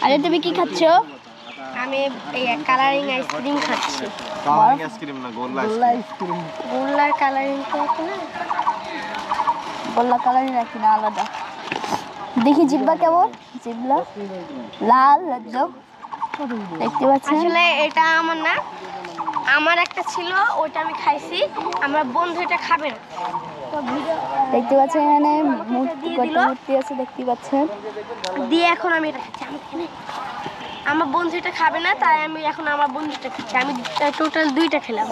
আরে তুমি কি খাচ্ছ? আমি কালারিং আইসক্রিম খাচ্ছি। কালারিং আইসক্রিম না, গোল্লা আইসক্রিম। গোল্লার কালারিং তো আছে না? গোল্লা কালারিং রাখি না, আলাদা। দেখি জিব্বা কেমন, জিব্বা লাল একদম, দেখতে পাচ্ছেন? আসলে এটা আমার না, আমার একটা ছিল, ওটা আমি খাইছি। আমার বন্ধু এটা খাবে না। দেখতে পাচ্ছেন এখানে মূর্তি আছে, দেখতে পাচ্ছেন? দিয়ে এখন আমি এটা খাচ্ছি। আমার বন্ধু এটা খাবে না, তাই আমি এখন আমার বন্ধুটা খাচ্ছি। আমি টোটাল 2টা খেলাম।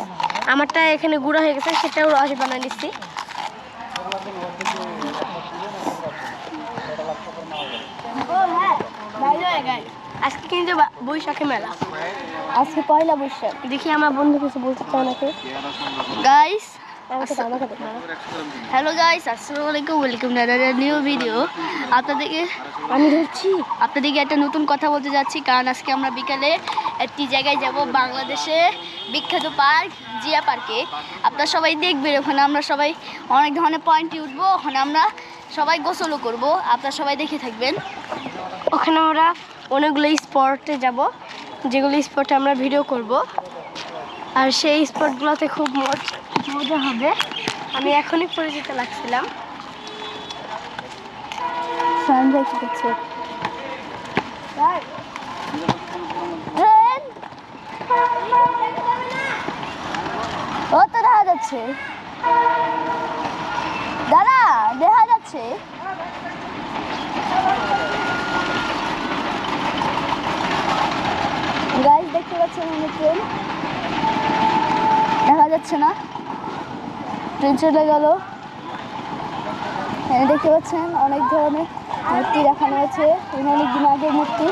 আমারটা এখানে গুঁড়া হয়ে গেছে, সেটাও রস বানিয়ে নিচ্ছি। আজকে কিন্তু বৈশাখী মেলা, আজকে পয়লা বৈশাখ। দেখি আমার বন্ধু কিছু বলতে চাও নাকি? গাইস, হ্যালো গাইস, আসসালামু আলাইকুম, welcome to another new video. আপনাদেরকে একটা নতুন কথা বলতে যাচ্ছি, কারণ আজকে আমরা বিকালে একটি জায়গায় যাব, বাংলাদেশে বিখ্যাত পার্ক, জিয়া পার্কে। আপনারা সবাই দেখবেন, ওখানে আমরা সবাই অনেক ধরনের পয়েন্টে উঠবো, ওখানে আমরা সবাই গোসলও করব, আপনারা সবাই দেখে থাকবেন। ওখানে আমরা অনেকগুলো স্পটে যাব, যেগুলো স্পটে আমরা ভিডিও করব, আর সেই স্পটগুলোতে খুব মজা হবে। আমি এখনই পরিচিত লাগছিলাম। ও তো দেখা যাচ্ছে, দাদা দেখা যাচ্ছে। গাইস দেখতে পাচ্ছেন ট্রেন, দেখা যাচ্ছে না, ট্রেন চলে গেল। দেখতে পাচ্ছেন অনেক ধরনের মূর্তি দেখানো হয়েছে, অনেক দিন আগের মূর্তি।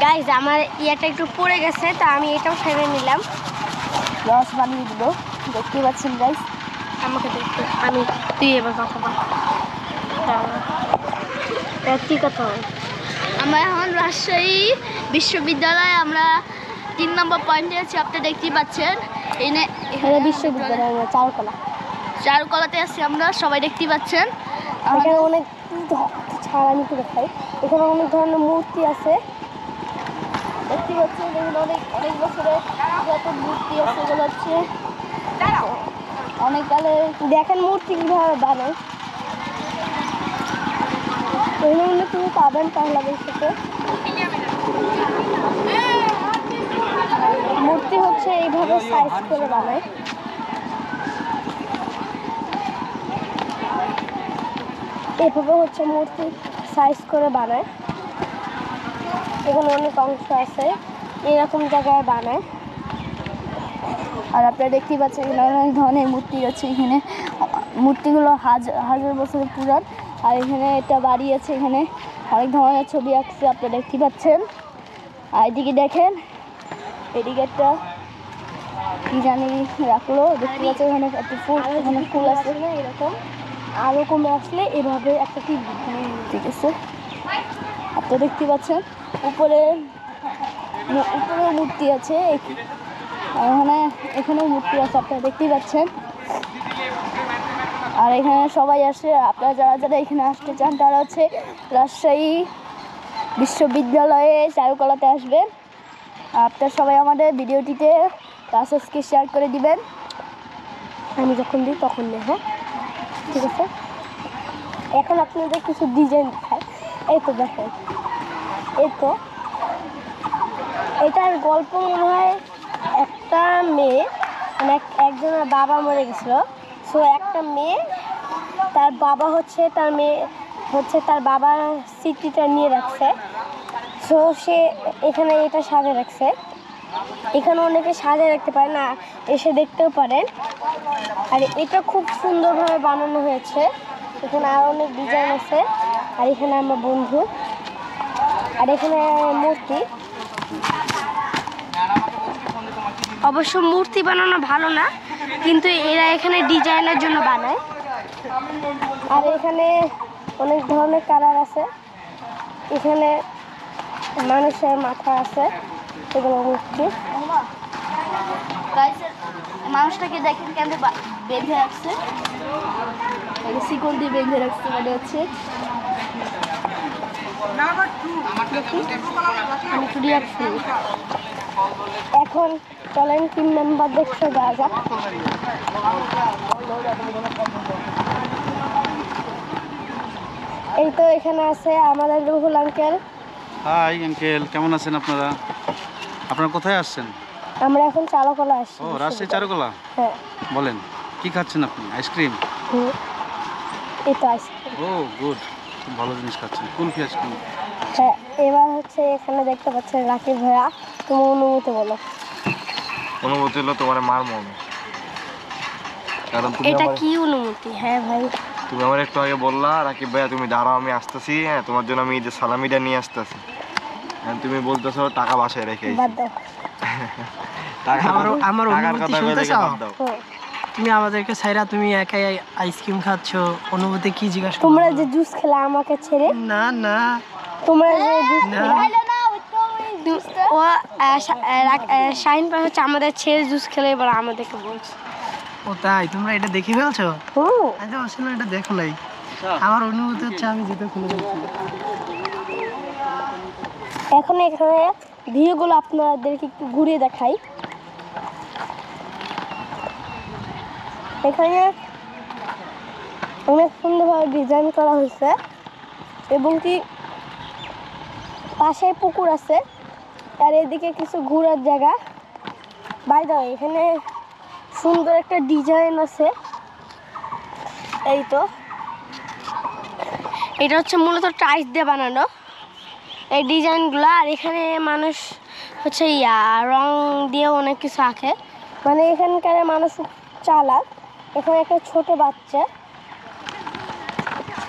গাইস আমার ইয়াটা একটু পড়ে গেছে, তা আমি এটাও ফেলে নিলাম, রস বানিয়ে দিল। দেখতে পাচ্ছেন গাইস, আমাকে দেখতে। তুই এবার কথা বল, কি কথা হয়? আমরা এখন রাজশাহী বিশ্ববিদ্যালয়ে, আমরা 3 নম্বর পয়েন্টে আছি। আপনারা দেখতেই পাচ্ছেন এখানে বিশ্ববিদ্যালয় চারুকলাতে আছি আমরা, সবাই দেখতেই পাচ্ছেন। এখানে অনেক ছাড় আমি তো দেখাই, এখানে অনেক ধরনের মূর্তি আছে, দেখতে পাচ্ছেন। দেখুন অনেক অনেক বছরের যত মূর্তি আছে, এগুলো হচ্ছে অনেক কালে। দেখেন মূর্তি কীভাবে বানায়, এগুলো তুমি পাবেন বাংলাদেশে। মূর্তি হচ্ছে এইভাবে সাইজ করে বানায়, এভাবে হচ্ছে মূর্তি সাইজ করে বানায়। এখানে অনেক অংশ আছে, এরকম জায়গায় বানায়। আর আপনারা দেখতেই পাচ্ছেন এখানে অনেক ধরনের মূর্তি আছে। এখানে মূর্তিগুলো হাজার বছরের পুরান। আর এখানে একটা বাড়ি আছে, এখানে অনেক ধরনের ছবি আঁকছে, আপনারা দেখতেই পাচ্ছেন। আর এদিকে দেখেন, এদিকে একটা কি জানি রাখলো, দেখতে পাচ্ছেন এখানে একটা ফুল, এখানে ফুল আছে না এরকম, আরও কমে আসলে এভাবে একটা কি ঠিক আছে। আপনারা দেখতে পাচ্ছেন উপরে মূর্তি আছে, এখানেও মূর্তি আছে, আপনারা দেখতেই পাচ্ছেন। আর এখানে সবাই আসে, আপনারা যারা যারা এখানে আসতে চান তারা হচ্ছে রাজশাহী বিশ্ববিদ্যালয়ে চারুকলাতে আসবেন। আপনারা সবাই আমাদের ভিডিওটিতে রাসেসকে শেয়ার করে দিবেন। আমি যখন দিই তখন নেই, হ্যাঁ ঠিক আছে। এখন আপনাদের কিছু ডিজাইন দেখায়, এই তো দেখেন, এই তো এটার গল্প মনে হয় একটা মেয়ে, মানে একজনের বাবা মরে গেছিলো, সো একটা মেয়ে, তার বাবা হচ্ছে তার বাবার স্মৃতিটা নিয়ে রাখছে, সো সে এখানে এটা সাজিয়ে রাখছে। এখানে অনেকে সাজিয়ে রাখতে পারে না, এসে দেখতেও পারেন। আর এটা খুব সুন্দরভাবে বানানো হয়েছে, এখানে আরও অনেক ডিজাইন আছে। আর এখানে আমার বন্ধু, আর এখানে মূর্তি। অবশ্য মূর্তি বানানো ভালো না, কিন্তু এরা এখানে ডিজাইনের জন্য বানায়। আর এখানে অনেক ধরনের কালার আছে, এখানে মানুষের মাথা আছে, এগুলো মূর্তি। মানুষটাকে দেখেন কেন বেঁধে আসছে, শিকল দিয়ে বেঁধে রাখতে মনে হচ্ছে। আমি একটু রিয়াক্ট করি। এখন চলেন 3 নাম্বার দেখতে যাওয়া যাক। এই তো এখানে আছে আমাদের রুহুল আঙ্কেল। হাই আঙ্কেল, কেমন আছেন আপনারা? আপনারা কোথায় আসছেন? আমরা এখন চালকলা আসছি। ও, রাজশাহী চারুকলা। হ্যাঁ। বলেন, কি খাচ্ছেন আপনি? আইসক্রিম? হুম। এই তো আইসক্রিম। ও গুড, খুব ভালো জিনিস খাচ্ছেন। কুলফি আইসক্রিম। হ্যাঁ, এবার হচ্ছে এখানে দেখতে পাচ্ছেন রাকিব ভাইয়া। তোমার অনুমতি বলো। অনুমতি হলো তোমার মার মনে, কারণ তুমি এটা আমার কি অনুমতি? হ্যাঁ ভাই, তুমি আমার একটু আগে বললা রাকিব ভাইয়া তুমি দাঁড়াও আমি আসতেছি, হ্যাঁ তোমার জন্য আমি এই যে সালামিটা নিয়ে আসতেছি। তুমি বলতেছো টাকা বাসায় রেখে আইছি। বাদ দাও। আমার টাকার অনুভূতি কথা কইলে শুনতেছ? বাদ দাও। হুম। তুমি আমাদেরকে ছাইরা তুমি একাই আইসক্রিম খাচ্ছ, অনুভূতি কি জিজ্ঞাসা করো? তোমরা যে জুস খেলা আমাকে ছেড়ে, না না তোমরা যে জুস না। খেলা, ও শাহিন ভাই হচ্ছে আমাদের ছেড়ে জুস খেলে এবার আমাদেরকে বলছে। ও তাই? তোমরা এটা দেখে ফেলছো? হুম। আমি তো আসলে এটা দেখো নাই। আমার অনুভূতি হচ্ছে আমি যেটা খুলে দেখছি। এখন এখানে ভিউগুলো আপনাদেরকে একটু ঘুরিয়ে দেখাই। এখানে অনেক সুন্দরভাবে ডিজাইন করা হয়েছে এবং কি পাশে পুকুর আছে আর এদিকে কিছু ঘোরার জায়গা। বাই দ্য ওয়ে, এখানে সুন্দর একটা ডিজাইন আছে। এই তো এটা হচ্ছে মূলত টাইলস দিয়ে বানানো এই ডিজাইনগুলো। আর এখানে মানুষ হচ্ছে রং দিয়ে অনেক কিছু আঁকে, মানে এখানকার মানুষ চালাক। এখানে একটা ছোট বাচ্চা,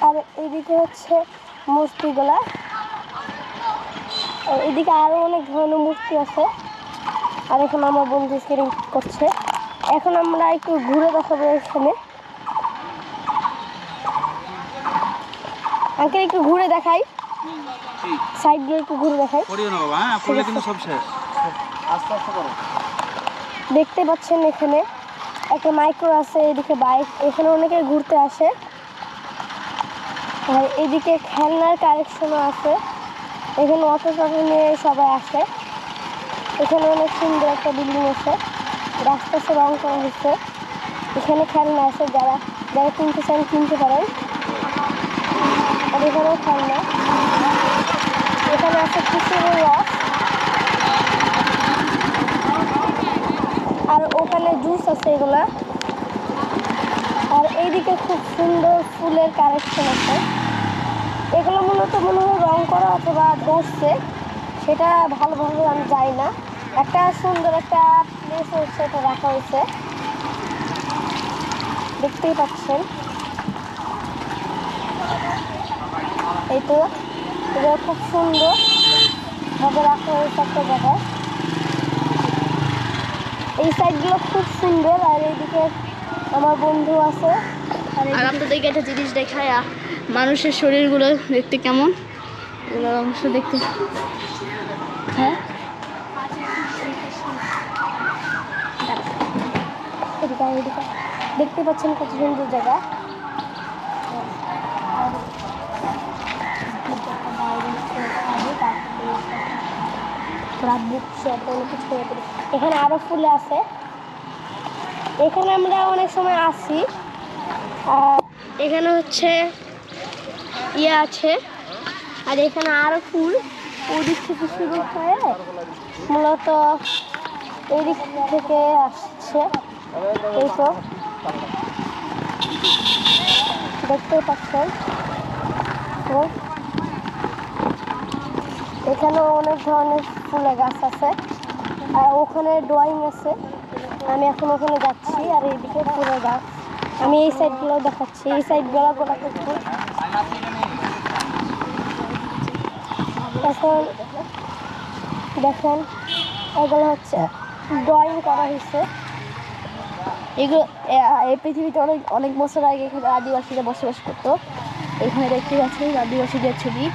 আর এদিকে হচ্ছে মূর্তিগুলা, আর এদিকে আরো অনেক ধরনের মূর্তি আছে। আর এখন আমার বন্ধু স্কেটিং করছে। এখন আমরা একটু ঘুরে দেখাবো এখানে। আঙ্কেল একটু ঘুরে দেখাই, সাইডগুলো একটু ঘুরে দেখাই। করিও না বাবা, হ্যাঁ, করলে কিন্তু সব শেষ। আস্তে আস্তে করো। দেখতে পাচ্ছেন এখানে একটা মাইক্রো আছে, এদিকে বাইক, এখানে অনেকে ঘুরতে আসে। আর এদিকে খেলনার কালেকশনও আছে, এখানে অটো টটো নিয়ে সবাই আসে। এখানে অনেক সুন্দর একটা বিল্ডিং আছে, রাস্তা সে রং করা হচ্ছে। এখানে খেলনা আছে, যারা যারা কিনতে চান কিনতে পারেন। আর এখানেও খেলনা, এখানে আছে কিশোরের রস, আর ওখানে জুস আছে এগুলা। আর এইদিকে খুব সুন্দর ফুলের কালেকশন আছে। এগুলো মূলত মনে হয় রং করা অথবা বসছে, সেটা ভালোভাবে আমি যাই না। একটা সুন্দর একটা প্লেস হচ্ছে, এটা রাখা হয়েছে, দেখতেই পাচ্ছেন। এই তো এগুলো খুব সুন্দর ভাবে রাখা হয়েছে একটা জায়গায়। এই সাইডগুলো খুব সুন্দর। আর এইদিকে আমার বন্ধু আছে। আর আপনাদেরকে একটা জিনিস দেখায়, মানুষের শরীরগুলো দেখতে কেমন, এগুলোর অংশ দেখতে। হ্যাঁ, এদিকে দেখতে পাচ্ছেন কত সুন্দর জায়গা। এখানে আরো ফুল আছে, এখানে আমরা অনেক সময় আসি। আর এখানে হচ্ছে আছে, আর এখানে আরো ফুল ওদিক থেকে শুরু হয়ে মূলত এই দিক থেকে আসছে। এই তো দেখতে পাচ্ছেন। এখানেও অনেক ধরনের ফুলের গাছ আছে, আর ওখানে ড্রয়িং আছে। আমি এখন ওখানে যাচ্ছি। আর এইদিকে ফুলের গাছ, আমি এই সাইডগুলো দেখাচ্ছি। এই সাইডগুলো গোটা ফুল। এখন দেখেন এগুলো হচ্ছে ড্রয়িং করা হয়েছে। এগুলো এই পৃথিবীতে অনেক অনেক বছর আগে এখানে আদিবাসীরা বসবাস করতো। এখানে দেখতে পাচ্ছেন আদিবাসীদের ছবি।